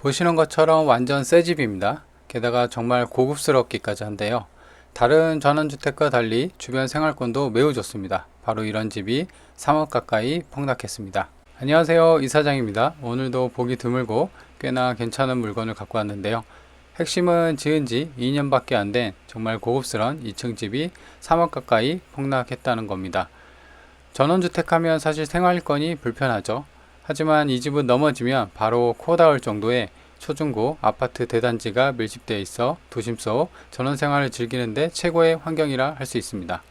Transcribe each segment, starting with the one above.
보시는 것처럼 완전 새 집입니다. 게다가 정말 고급스럽기까지 한데요. 다른 전원주택과 달리 주변 생활권도 매우 좋습니다. 바로 이런 집이 3억 가까이 폭락했습니다. 안녕하세요, 이사장입니다. 오늘도 보기 드물고 꽤나 괜찮은 물건을 갖고 왔는데요. 핵심은 지은 지 2년밖에 안 된 정말 고급스러운 2층 집이 3억 가까이 폭락했다는 겁니다. 전원주택 하면 사실 생활권이 불편하죠. 하지만 이 집은 넘어지면 바로 코 닿을 정도의 초중고 아파트 대단지가 밀집되어 있어 도심 속 전원생활을 즐기는데 최고의 환경이라 할 수 있습니다.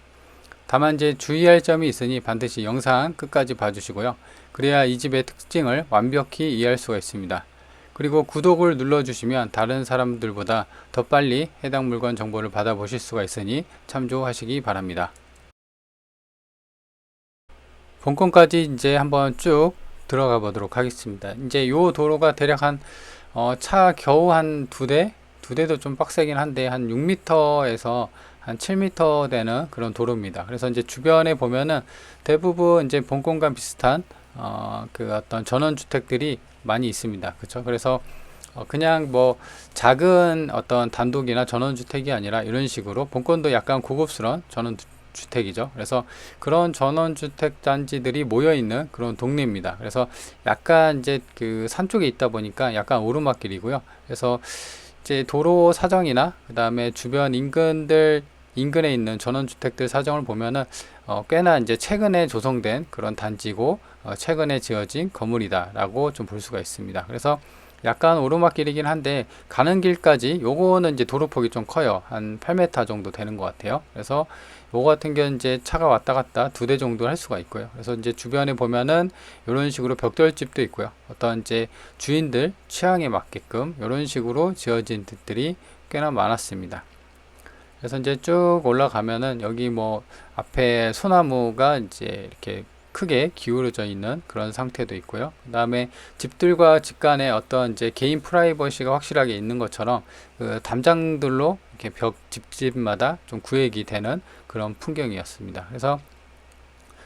다만 이제 주의할 점이 있으니 반드시 영상 끝까지 봐주시고요. 그래야 이 집의 특징을 완벽히 이해할 수가 있습니다. 그리고 구독을 눌러주시면 다른 사람들보다 더 빨리 해당 물건 정보를 받아보실 수가 있으니 참조하시기 바랍니다. 본건까지 이제 한번 쭉 들어가 보도록 하겠습니다. 이제 요 도로가 대략 차 겨우 한 두 대도 좀 빡세긴 한데 한 6m에서 한 7m 되는 그런 도로입니다. 그래서 이제 주변에 보면은 대부분 이제 본건과 비슷한 그 어떤 전원주택들이 많이 있습니다. 그렇죠? 그래서 그냥 뭐 작은 어떤 단독이나 전원주택이 아니라 이런 식으로 본건도 약간 고급스러운 전원주택이죠. 그래서 그런 전원주택 단지들이 모여 있는 그런 동네입니다. 그래서 약간 이제 그 산 쪽에 있다 보니까 약간 오르막길이고요. 그래서 이제 도로 사정이나 그 다음에 주변 인근에 있는 전원주택들 사정을 보면은 꽤나 이제 최근에 조성된 그런 단지고 최근에 지어진 건물이다라고 좀 볼 수가 있습니다. 그래서 약간 오르막길이긴 한데 가는 길까지 요거는 이제 도로폭이 좀 커요. 한 8m 정도 되는 것 같아요. 그래서 요거 같은 경우는 이제 차가 왔다 갔다 두 대 정도 할 수가 있고요. 그래서 이제 주변에 보면은 이런 식으로 벽돌집도 있고요. 어떤 이제 주인들 취향에 맞게끔 이런 식으로 지어진 집들이 꽤나 많았습니다. 그래서 이제 쭉 올라가면은 여기 뭐 앞에 소나무가 이제 이렇게 크게 기울어져 있는 그런 상태도 있고요. 그 다음에 집들과 집 간에 어떤 이제 개인 프라이버시가 확실하게 있는 것처럼 그 담장들로 이렇게 집집마다 좀 구획이 되는 그런 풍경이었습니다. 그래서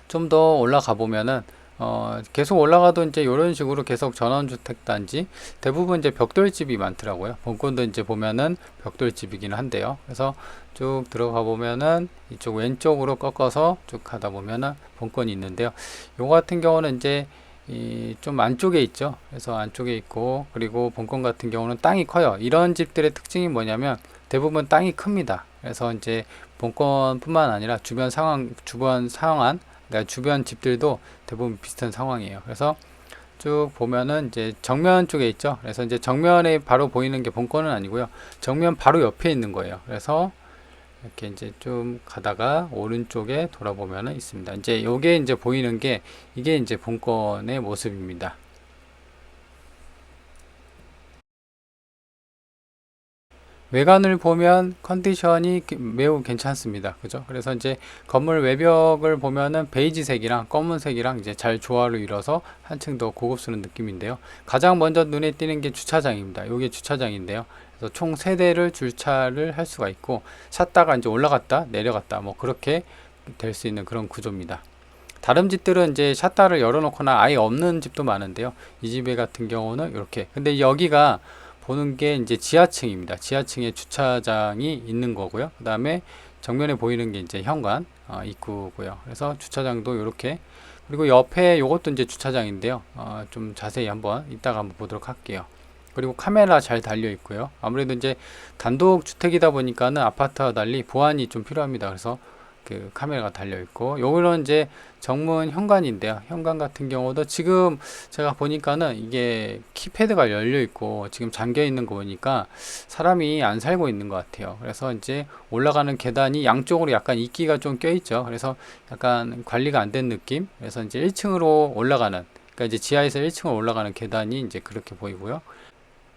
좀 더 올라가 보면은 계속 올라가도 이제 이런 식으로 계속 전원주택 단지 대부분 이제 벽돌집이 많더라고요. 본건도 이제 보면은 벽돌집이긴 한데요. 그래서 쭉 들어가 보면은 이쪽 왼쪽으로 꺾어서 쭉 가다 보면은 본건이 있는데요. 요 같은 경우는 이제 좀 안쪽에 있죠. 그래서 안쪽에 있고 그리고 본건 같은 경우는 땅이 커요. 이런 집들의 특징이 뭐냐면 대부분 땅이 큽니다. 그래서 이제 본건뿐만 아니라 주변 상황한 그러니까 주변 집들도 대부분 비슷한 상황이에요. 그래서 쭉 보면은 이제 정면 쪽에 있죠. 그래서 이제 정면에 바로 보이는 게 본건은 아니고요. 정면 바로 옆에 있는 거예요. 그래서 이렇게 이제 좀 가다가 오른쪽에 돌아보면은 있습니다. 이제 요게 이제 보이는 게 이게 이제 본건의 모습입니다. 외관을 보면 컨디션이 매우 괜찮습니다. 그죠? 그래서 이제 건물 외벽을 보면은 베이지색이랑 검은색이랑 이제 잘 조화를 이뤄서 한층 더 고급스러운 느낌인데요. 가장 먼저 눈에 띄는 게 주차장입니다. 이게 주차장인데요. 그래서 총 3대를 주차를 할 수가 있고 샀다가 이제 올라갔다 내려갔다 뭐 그렇게 될 수 있는 그런 구조입니다. 다른 집들은 이제 샷다를 열어놓거나 아예 없는 집도 많은데요. 이 집에 같은 경우는 이렇게. 근데 여기가 보는 게 이제 지하층입니다. 지하층에 주차장이 있는 거고요. 그 다음에 정면에 보이는 게 이제 현관 입구고요. 그래서 주차장도 이렇게. 그리고 옆에 요것도 이제 주차장인데요. 좀 자세히 한번 이따가 한번 보도록 할게요. 그리고 카메라 잘 달려 있고요. 아무래도 이제 단독 주택이다 보니까는 아파트와 달리 보안이 좀 필요합니다. 그래서 그 카메라가 달려 있고 요거는 이제 정문 현관인데요. 현관 같은 경우도 지금 제가 보니까는 이게 키패드가 열려 있고 지금 잠겨 있는 거 보니까 사람이 안 살고 있는 것 같아요. 그래서 이제 올라가는 계단이 양쪽으로 약간 이끼가 좀 껴 있죠. 그래서 약간 관리가 안 된 느낌. 그래서 이제 1층으로 올라가는 그러니까 이제 지하에서 1층으로 올라가는 계단이 이제 그렇게 보이고요.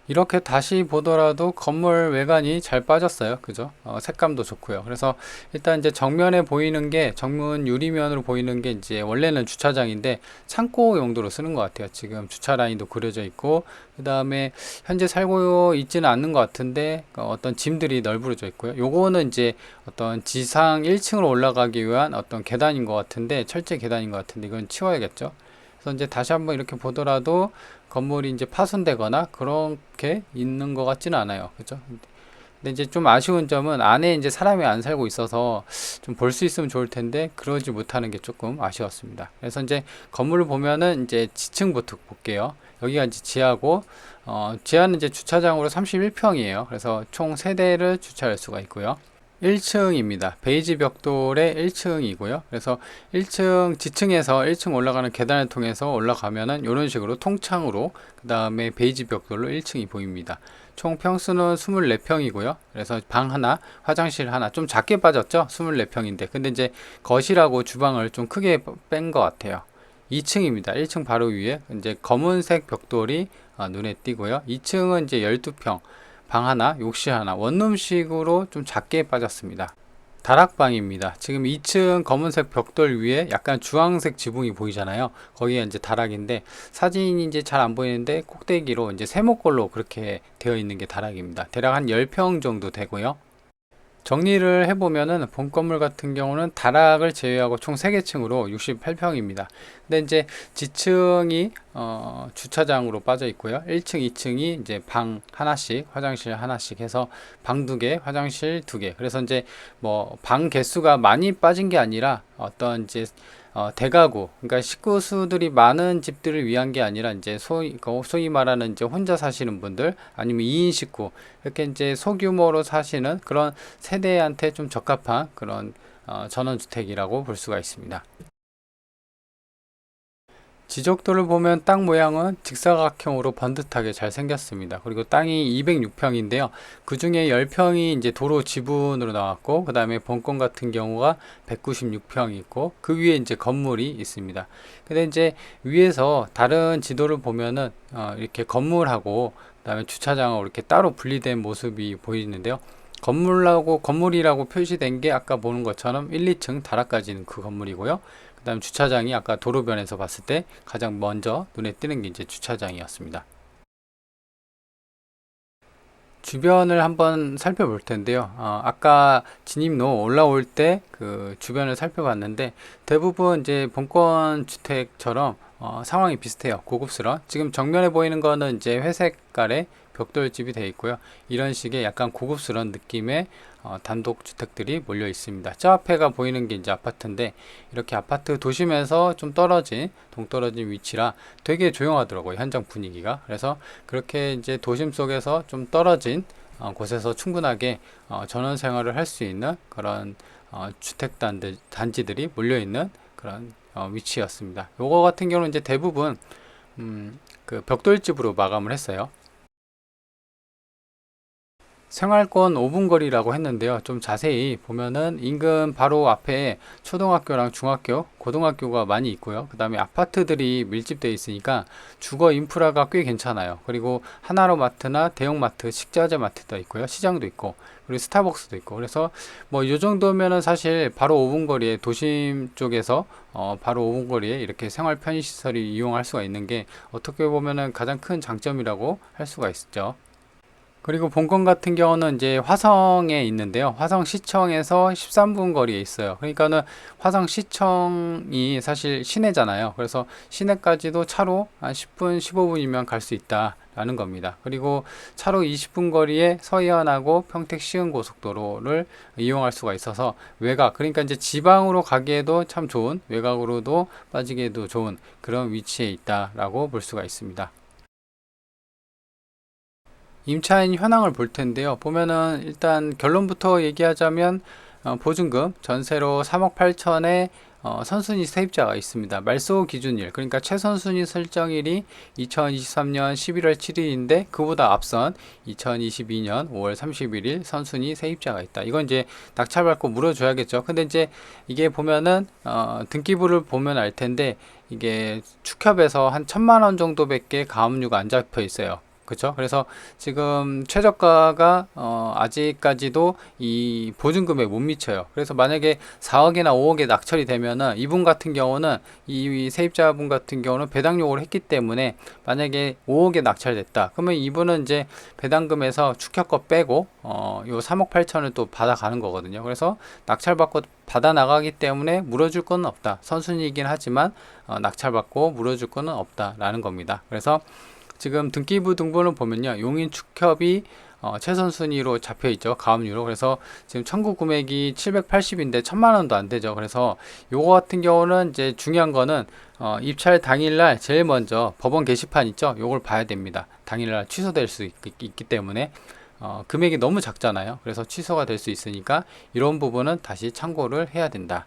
이렇게 다시 보더라도 건물 외관이 잘 빠졌어요. 그죠? 색감도 좋고요. 그래서 일단 이제 정면에 보이는 게 정문 유리면으로 보이는 게 이제 원래는 주차장인데 창고 용도로 쓰는 것 같아요. 지금 주차 라인도 그려져 있고 그 다음에 현재 살고 있지는 않는 것 같은데 어떤 짐들이 널브러져 있고요. 요거는 이제 어떤 지상 1층으로 올라가기 위한 어떤 계단인 것 같은데 철제 계단인 것 같은데 이건 치워야겠죠. 그래서 이제 다시 한번 이렇게 보더라도 건물이 이제 파손되거나 그렇게 있는 것 같지는 않아요. 그죠? 근데 이제 좀 아쉬운 점은 안에 이제 사람이 안 살고 있어서 좀 볼 수 있으면 좋을 텐데 그러지 못하는 게 조금 아쉬웠습니다. 그래서 이제 건물을 보면은 이제 지층부터 볼게요. 여기가 이제 지하고 지하는 이제 주차장으로 31평이에요. 그래서 총 3대를 주차할 수가 있고요. 1층입니다. 베이지 벽돌의 1층이고요. 그래서 1층 지층에서 1층 올라가는 계단을 통해서 올라가면은 이런 식으로 통창으로 그 다음에 베이지 벽돌로 1층이 보입니다. 총 평수는 24평이고요. 그래서 방 하나, 화장실 하나, 좀 작게 빠졌죠? 24평인데. 근데 이제 거실하고 주방을 좀 크게 뺀 것 같아요. 2층입니다. 1층 바로 위에 이제 검은색 벽돌이 눈에 띄고요. 2층은 이제 12평. 방 하나, 욕실 하나, 원룸식으로 좀 작게 빠졌습니다. 다락방입니다. 지금 2층 검은색 벽돌 위에 약간 주황색 지붕이 보이잖아요. 거기가 이제 다락인데 사진이 이제 잘 안 보이는데 꼭대기로 이제 세모꼴로 그렇게 되어 있는 게 다락입니다. 대략 한 10평 정도 되고요. 정리를 해보면은 본 건물 같은 경우는 다락을 제외하고 총 3개 층으로 68평입니다. 근데 이제 지층이 주차장으로 빠져 있고요. 1층, 2층이 이제 방 하나씩, 화장실 하나씩 해서 방 2개, 화장실 2개. 그래서 이제 뭐 방 개수가 많이 빠진 게 아니라 어떤 이제 대가구, 그러니까 식구 수들이 많은 집들을 위한 게 아니라 이제 소위 말하는 이제 혼자 사시는 분들 아니면 2인 식구 이렇게 이제 소규모로 사시는 그런 세대한테 좀 적합한 그런 전원주택이라고 볼 수가 있습니다. 지적도를 보면 땅 모양은 직사각형으로 번듯하게 잘 생겼습니다. 그리고 땅이 206평인데요. 그 중에 10평이 이제 도로 지분으로 나왔고, 그 다음에 본권 같은 경우가 196평이 있고, 그 위에 이제 건물이 있습니다. 근데 이제 위에서 다른 지도를 보면은, 이렇게 건물하고, 그 다음에 주차장하고 이렇게 따로 분리된 모습이 보이는데요. 건물이라고 표시된 게 아까 보는 것처럼 1, 2층 다락까지는 그 건물이고요. 그 다음 주차장이 아까 도로변에서 봤을 때 가장 먼저 눈에 띄는 게 이제 주차장이었습니다. 주변을 한번 살펴볼 텐데요. 아까 진입로 올라올 때 그 주변을 살펴봤는데 대부분 이제 본권 주택처럼 상황이 비슷해요. 고급스러운. 지금 정면에 보이는 거는 이제 회색깔의 벽돌집이 되어 있고요. 이런 식의 약간 고급스러운 느낌의 단독 주택들이 몰려 있습니다. 저 앞에가 보이는 게 이제 아파트인데 이렇게 아파트 도심에서 좀 떨어진 동떨어진 위치라 되게 조용하더라고요. 현장 분위기가. 그래서 그렇게 이제 도심 속에서 좀 떨어진 곳에서 충분하게 전원 생활을 할 수 있는 그런 주택 단지들이 몰려 있는 그런 위치였습니다. 요거 같은 경우는 이제 대부분 그 벽돌집으로 마감을 했어요. 생활권 5분 거리라고 했는데요. 좀 자세히 보면은 인근 바로 앞에 초등학교랑 중학교, 고등학교가 많이 있고요. 그 다음에 아파트들이 밀집되어 있으니까 주거 인프라가 꽤 괜찮아요. 그리고 하나로마트나 대형마트, 식자재 마트도 있고요. 시장도 있고, 그리고 스타벅스도 있고. 그래서 뭐 이 정도면은 사실 바로 5분 거리에 도심 쪽에서 바로 5분 거리에 이렇게 생활 편의시설이 이용할 수가 있는 게 어떻게 보면은 가장 큰 장점이라고 할 수가 있죠. 그리고 본건 같은 경우는 이제 화성에 있는데요. 화성시청에서 13분 거리에 있어요. 그러니까는 화성시청이 사실 시내잖아요. 그래서 시내까지도 차로 한 10분, 15분이면 갈 수 있다라는 겁니다. 그리고 차로 20분 거리에 서해안하고 평택 시흥고속도로를 이용할 수가 있어서 외곽, 그러니까 이제 지방으로 가기에도 참 좋은, 외곽으로도 빠지기에도 좋은 그런 위치에 있다라고 볼 수가 있습니다. 임차인 현황을 볼 텐데요. 보면은 일단 결론부터 얘기하자면 보증금 전세로 3억 8천에 선순위 세입자가 있습니다. 말소 기준일, 그러니까 최선순위 설정일이 2023년 11월 7일인데 그보다 앞선 2022년 5월 31일 선순위 세입자가 있다. 이건 이제 낙찰받고 물어줘야겠죠. 근데 이제 이게 보면은 등기부를 보면 알 텐데 이게 축협에서 한 1,000만 원 정도밖에 가압류가 안 잡혀 있어요. 그렇죠? 그래서 지금 최저가가 아직까지도 이 보증금에 못 미쳐요. 그래서 만약에 4억이나 5억에 낙찰이 되면은 이분 같은 경우는 이 세입자분 같은 경우는 배당 요구를 했기 때문에 만약에 5억에 낙찰됐다. 그러면 이분은 이제 배당금에서 축협거 빼고 요 3억 8천을 또 받아가는 거거든요. 그래서 낙찰받고 받아 나가기 때문에 물어줄 건 없다. 선순위이긴 하지만 낙찰받고 물어줄 거는 없다라는 겁니다. 그래서 지금 등기부 등본을 보면요, 용인 축협이 최선 순위로 잡혀 있죠. 가압류로. 그래서 지금 청구 금액이 780인데 1000만원도 안 되죠. 그래서 요거 같은 경우는 이제 중요한 거는 입찰 당일날 제일 먼저 법원 게시판 있죠. 요걸 봐야 됩니다. 당일날 취소될 수 있기 때문에 금액이 너무 작잖아요. 그래서 취소가 될 수 있으니까 이런 부분은 다시 참고를 해야 된다.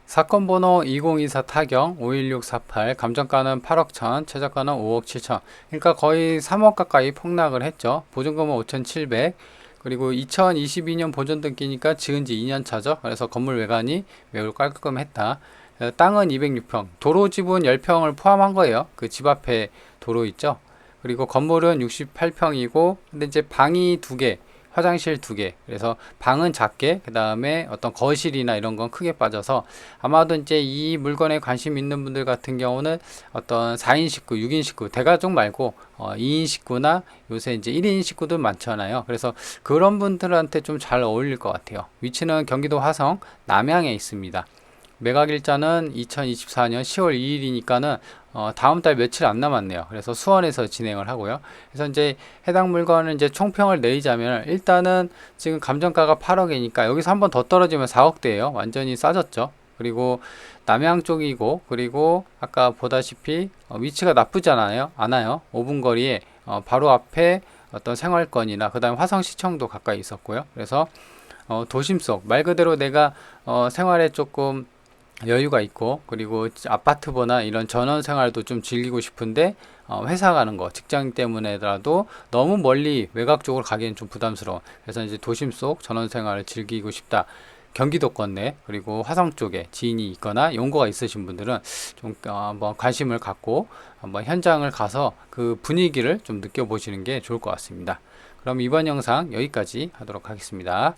사건 번호 2024 타경 51648, 감정가는 8억 1천, 최저가는 5억 7천. 그러니까 거의 3억 가까이 폭락을 했죠. 보증금은 5,700. 그리고 2022년 보존 등기니까 지은 지 2년 차죠. 그래서 건물 외관이 매우 깔끔했다. 땅은 206평, 도로 지분 10평을 포함한 거예요. 그 집 앞에 도로 있죠. 그리고 건물은 68평이고, 근데 이제 방이 2개, 화장실 2개. 그래서 방은 작게, 그 다음에 어떤 거실이나 이런 건 크게 빠져서, 아마도 이제 이 물건에 관심 있는 분들 같은 경우는 어떤 4인 식구, 6인 식구, 대가족 말고 2인 식구나 요새 이제 1인 식구들 많잖아요. 그래서 그런 분들한테 좀 잘 어울릴 것 같아요. 위치는 경기도 화성 남양에 있습니다. 매각일자는 2024년 10월 2일이니까는 다음 달 며칠 안 남았네요. 그래서 수원에서 진행을 하고요. 그래서 이제 해당 물건을 이제 총평을 내리자면, 일단은 지금 감정가가 8억이니까 여기서 한 번 더 떨어지면 4억대예요. 완전히 싸졌죠. 그리고 남양 쪽이고, 그리고 아까 보다시피 위치가 나쁘지 않아요. 5분 거리에 바로 앞에 어떤 생활권이나 그 다음에 화성시청도 가까이 있었고요. 그래서 도심 속 말 그대로 내가 생활에 조금 여유가 있고, 그리고 아파트보나 이런 전원 생활도 좀 즐기고 싶은데 회사 가는 거, 직장 때문에라도 너무 멀리 외곽 쪽으로 가기엔 좀 부담스러워. 그래서 이제 도심 속 전원 생활을 즐기고 싶다. 경기도권 내, 그리고 화성 쪽에 지인이 있거나 연고가 있으신 분들은 좀 한번 관심을 갖고 한번 현장을 가서 그 분위기를 좀 느껴보시는 게 좋을 것 같습니다. 그럼 이번 영상 여기까지 하도록 하겠습니다.